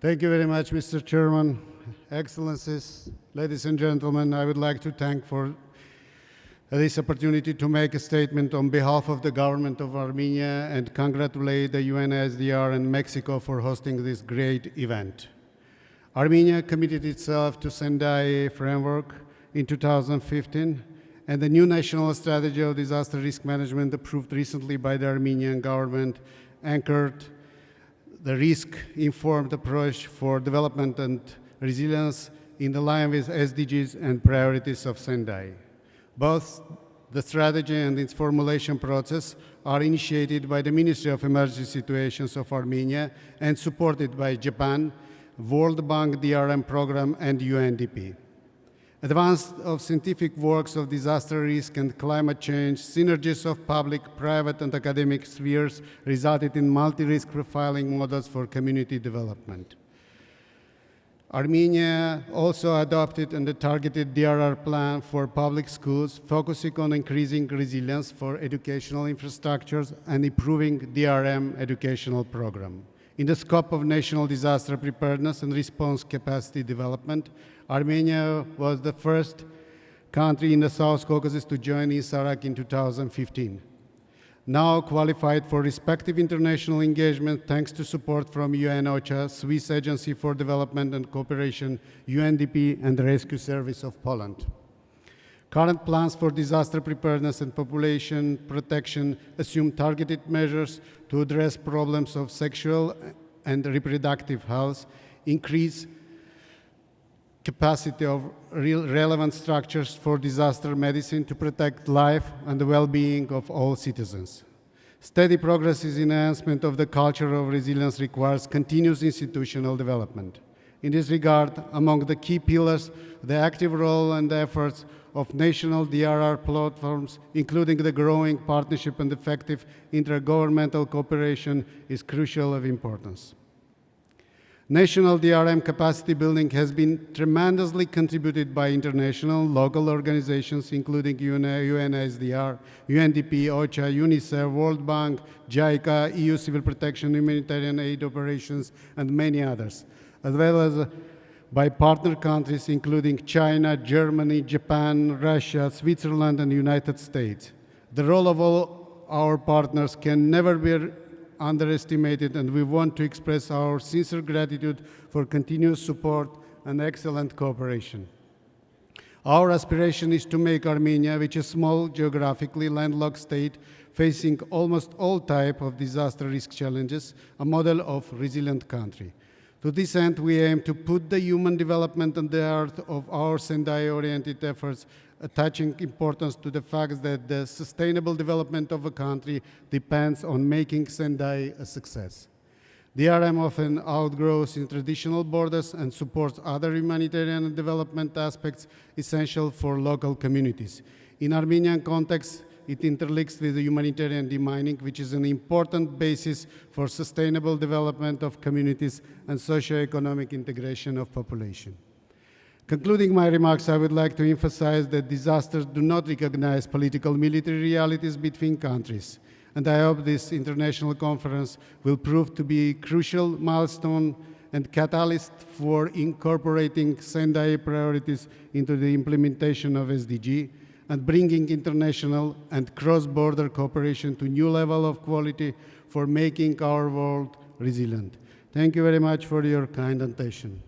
Thank you very much, Mr. Chairman. Excellencies, ladies and gentlemen, I would like to thank for this opportunity to make a statement on behalf of the government of Armenia and congratulate the UNSDR and Mexico for hosting this great event. Armenia committed itself to Sendai framework in 2015, and the new national strategy of disaster risk management approved recently by the Armenian government anchored the risk-informed approach for development and resilience in line with SDGs and priorities of Sendai. Both the strategy and its formulation process are initiated by the Ministry of Emergency Situations of Armenia and supported by Japan, World Bank DRM program, and UNDP. Advance of scientific works of disaster risk and climate change, synergies of public, private, and academic spheres resulted in multi-risk profiling models for community development. Armenia also adopted a targeted DRR plan for public schools, focusing on increasing resilience for educational infrastructures and improving DRM educational program. In the scope of national disaster preparedness and response capacity development, Armenia was the first country in the South Caucasus to join ISARAC in 2015. Now qualified for respective international engagement thanks to support from UN-OCHA, Swiss Agency for Development and Cooperation, UNDP, and the Rescue Service of Poland. Current plans for disaster preparedness and population protection assume targeted measures to address problems of sexual and reproductive health, increase capacity of relevant structures for disaster medicine to protect life and the well-being of all citizens. Steady progress in enhancement of the culture of resilience requires continuous institutional development. In this regard, among the key pillars, the active role and efforts of national DRR platforms, including the growing partnership and effective intergovernmental cooperation, is crucial of importance. National DRM capacity building has been tremendously contributed by international, local organizations, including UNSDR, UNDP, OCHA, UNICEF, World Bank, JICA, EU Civil Protection, Humanitarian Aid Operations, and many others, as well as by partner countries including China, Germany, Japan, Russia, Switzerland, and the United States. The role of all our partners can never be underestimated, and we want to express our sincere gratitude for continuous support and excellent cooperation. Our aspiration is to make Armenia, which is a small, geographically landlocked state facing almost all types of disaster risk challenges, a model of resilient country. To this end, we aim to put the human development and the heart of our Sendai-oriented efforts, attaching importance to the fact that the sustainable development of a country depends on making Sendai a success. DRM often outgrows in traditional borders and supports other humanitarian and development aspects essential for local communities. In Armenian context, it interlinks with the humanitarian demining, which is an important basis for sustainable development of communities and socio-economic integration of population. Concluding my remarks, I would like to emphasize that disasters do not recognize political military realities between countries, and I hope this international conference will prove to be a crucial milestone and catalyst for incorporating Sendai priorities into the implementation of SDG and bringing international and cross-border cooperation to a new level of quality for making our world resilient. Thank you very much for your kind attention.